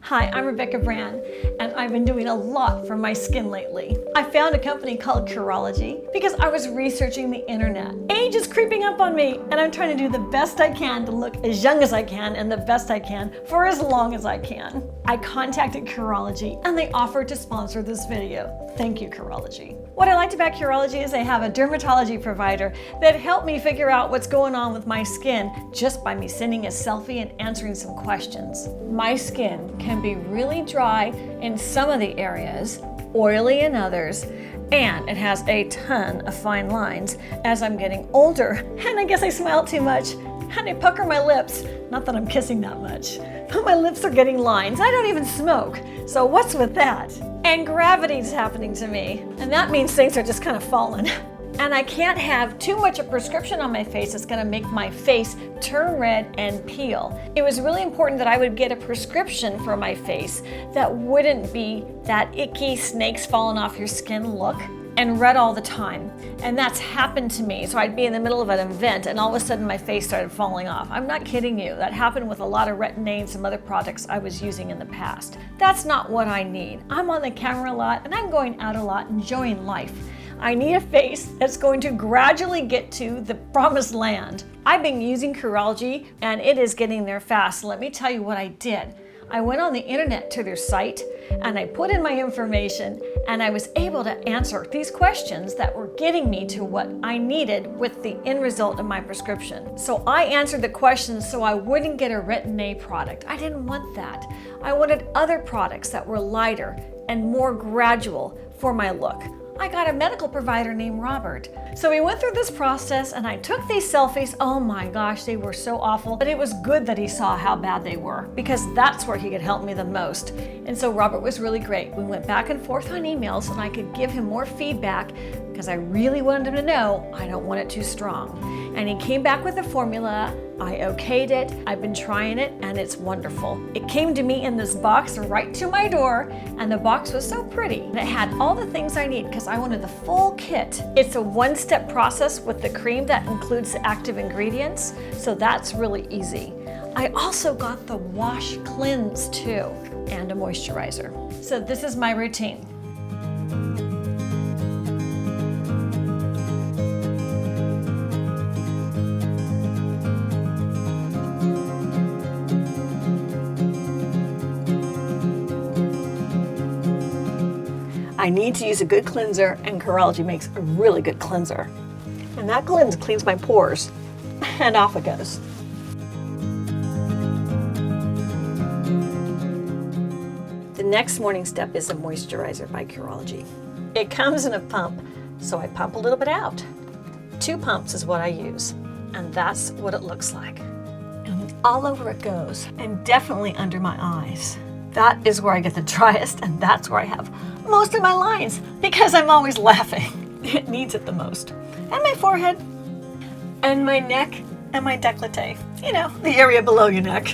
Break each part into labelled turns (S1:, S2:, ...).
S1: Hi, I'm Rebecca Brand, and I've been doing a lot for my skin lately. I found a company called Cureology because I was researching the internet. Age is creeping up on me, and I'm trying to do the best I can to look as young as I can and the best I can for as long as I can. I contacted Cureology, and they offered to sponsor this video. Thank you, Cureology. What I liked about Cureology is they have a dermatology provider that helped me figure out what's going on with my skin just by me sending a selfie and answering some questions. My skin can be really dry in some of the areas, oily in others, and it has a ton of fine lines as I'm getting older. And I guess I smile too much and I pucker my lips. Not that I'm kissing that much, but my lips are getting lines. I don't even smoke, so what's with that? And gravity's happening to me, and that means things are just kind of falling. And I can't have too much a prescription on my face that's gonna make my face turn red and peel. It was really important that I would get a prescription for my face that wouldn't be that icky snakes falling off your skin look and red all the time. And that's happened to me. So I'd be in the middle of an event and all of a sudden my face started falling off. I'm not kidding you. That happened with a lot of Retin-A and some other products I was using in the past. That's not what I need. I'm on the camera a lot and I'm going out a lot enjoying life. I need a face that's going to gradually get to the promised land. I've been using Cureology and it is getting there fast. Let me tell you what I did. I went on the internet to their site and I put in my information and I was able to answer these questions that were getting me to what I needed with the end result of my prescription. So I answered the questions so I wouldn't get a Retin-A product. I didn't want that. I wanted other products that were lighter and more gradual for my look. I got a medical provider named Robert. So we went through this process and I took these selfies. Oh my gosh, they were so awful. But it was good that he saw how bad they were because that's where he could help me the most. And so Robert was really great. We went back and forth on emails and I could give him more feedback because I really wanted him to know I don't want it too strong. And he came back with a formula. I okayed it. I've been trying it and it's wonderful. It came to me in this box right to my door and the box was so pretty. And it had all the things I need because I wanted the full kit. It's a one-step process with the cream that includes the active ingredients, so that's really easy. I also got the wash cleanse too and a moisturizer. So this is my routine. I need to use a good cleanser, and Cureology makes a really good cleanser. And that cleans my pores, and off it goes. The next morning step is a moisturizer by Cureology. It comes in a pump, so I pump a little bit out. 2 pumps is what I use, and that's what it looks like. And all over it goes, and definitely under my eyes. That is where I get the driest, and that's where I have most of my lines because I'm always laughing. It needs it the most. And my forehead, and my neck, and my décolleté. You know, the area below your neck.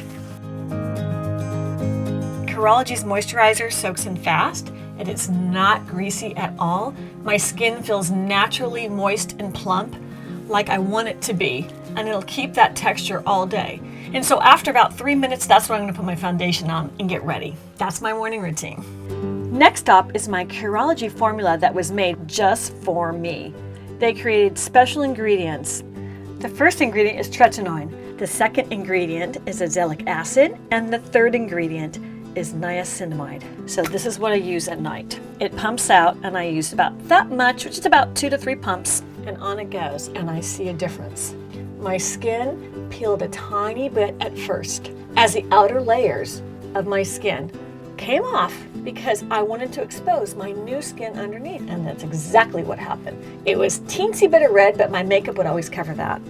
S1: Cureology's moisturizer soaks in fast, and it's not greasy at all. My skin feels naturally moist and plump, like I want it to be, and it'll keep that texture all day. And so after about 3 minutes, that's when I'm gonna put my foundation on and get ready. That's my morning routine. Next up is my Cureology formula that was made just for me. They created special ingredients. The first ingredient is tretinoin. The second ingredient is azelaic acid. And the third ingredient is niacinamide. So this is what I use at night. It pumps out and I use about that much, which is about 2 to 3 pumps. And on it goes, and I see a difference. My skin peeled a tiny bit at first as the outer layers of my skin came off because I wanted to expose my new skin underneath, and that's exactly what happened. It was teensy bit of red, but my makeup would always cover that.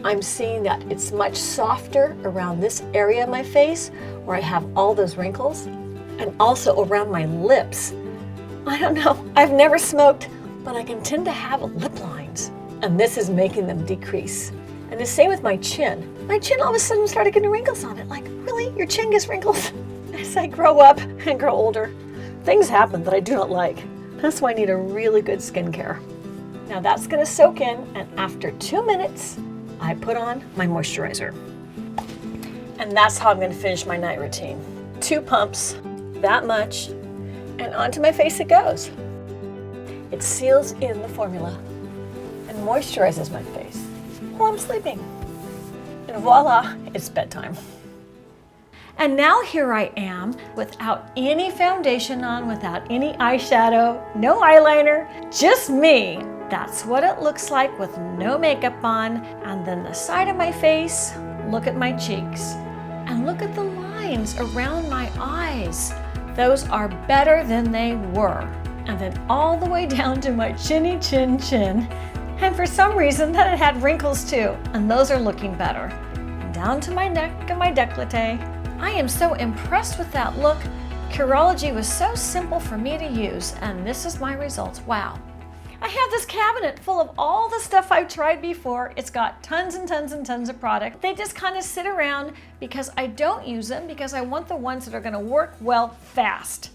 S1: I'm seeing that it's much softer around this area of my face where I have all those wrinkles, and also around my lips. I don't know, I've never smoked, but I can tend to have lip lines, and this is making them decrease. And the same with my chin. My chin all of a sudden started getting wrinkles on it. Like, really? Your chin gets wrinkles? As I grow up and grow older, things happen that I do not like. That's why I need a really good skincare. Now that's gonna soak in, and after 2 minutes, I put on my moisturizer. And that's how I'm gonna finish my night routine. 2 pumps, that much, and onto my face it goes. It seals in the formula and moisturizes my face while I'm sleeping. And voila, it's bedtime. And now here I am without any foundation on, without any eyeshadow, no eyeliner, just me. That's what it looks like with no makeup on. And then the side of my face, look at my cheeks. And look at the lines around my eyes. Those are better than they were. And then all the way down to my chinny chin chin. And for some reason that it had wrinkles too, and those are looking better. And down to my neck and my décolleté. I am so impressed with that look. Cureology was so simple for me to use, and this is my results. Wow. I have this cabinet full of all the stuff I've tried before. It's got tons and tons and tons of product. They just kind of sit around because I don't use them because I want the ones that are going to work well fast.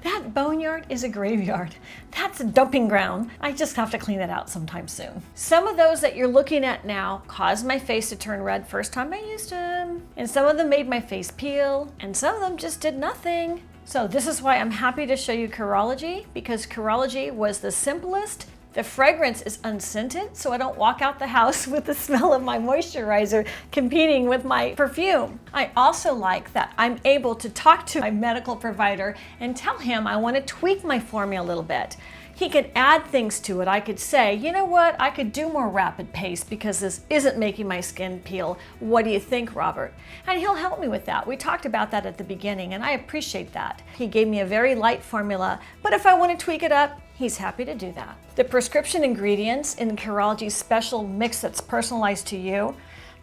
S1: That boneyard is a graveyard. That's a dumping ground. I just have to clean that out sometime soon. Some of those that you're looking at now caused my face to turn red first time I used them. And some of them made my face peel. And some of them just did nothing. So this is why I'm happy to show you Cureology, because Cureology was the simplest. The fragrance is unscented, so I don't walk out the house with the smell of my moisturizer competing with my perfume. I also like that I'm able to talk to my medical provider and tell him I want to tweak my formula a little bit. He could add things to it. I could say, you know what, I could do more rapid pace because this isn't making my skin peel. What do you think, Robert? And he'll help me with that. We talked about that at the beginning, and I appreciate that. He gave me a very light formula, but if I want to tweak it up, he's happy to do that. The prescription ingredients in Cureology's special mix that's personalized to you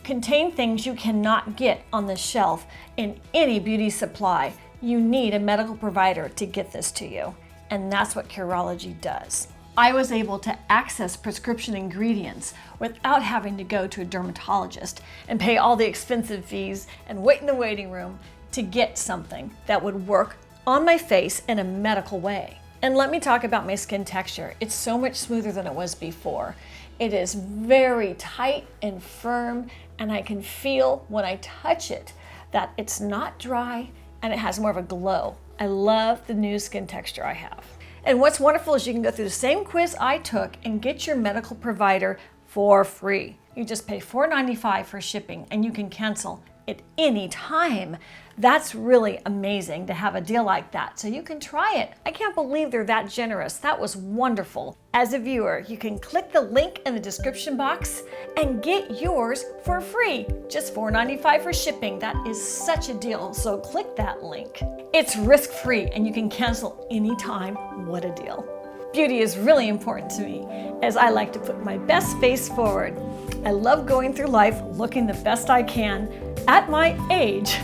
S1: contain things you cannot get on the shelf in any beauty supply. You need a medical provider to get this to you. And that's what Cureology does. I was able to access prescription ingredients without having to go to a dermatologist and pay all the expensive fees and wait in the waiting room to get something that would work on my face in a medical way. And let me talk about my skin texture. It's so much smoother than it was before. It is very tight and firm, and I can feel when I touch it that it's not dry and it has more of a glow. I love the new skin texture I have. And what's wonderful is you can go through the same quiz I took and get your medical provider for free. You just pay $4.95 for shipping and you can cancel at any time. That's really amazing to have a deal like that. So you can try it. I can't believe they're that generous. That was wonderful. As a viewer, you can click the link in the description box and get yours for free. Just $4.95 for shipping. That is such a deal. So click that link. It's risk-free and you can cancel anytime. What a deal. Beauty is really important to me as I like to put my best face forward. I love going through life looking the best I can at my age,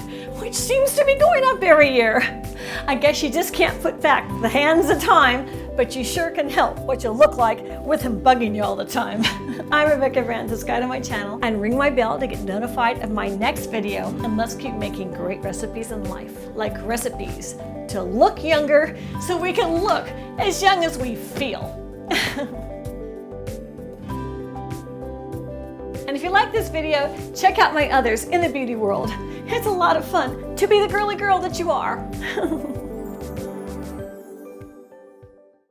S1: which seems to be going up every year. I guess you just can't put back the hands of time, but you sure can help what you look like with him bugging you all the time. I'm Rebecca Brand, subscribe to my channel and ring my bell to get notified of my next video, and let's keep making great recipes in life, like recipes to look younger so we can look as young as we feel. And if you like this video, check out my others in the beauty world. It's a lot of fun to be the girly girl that you are.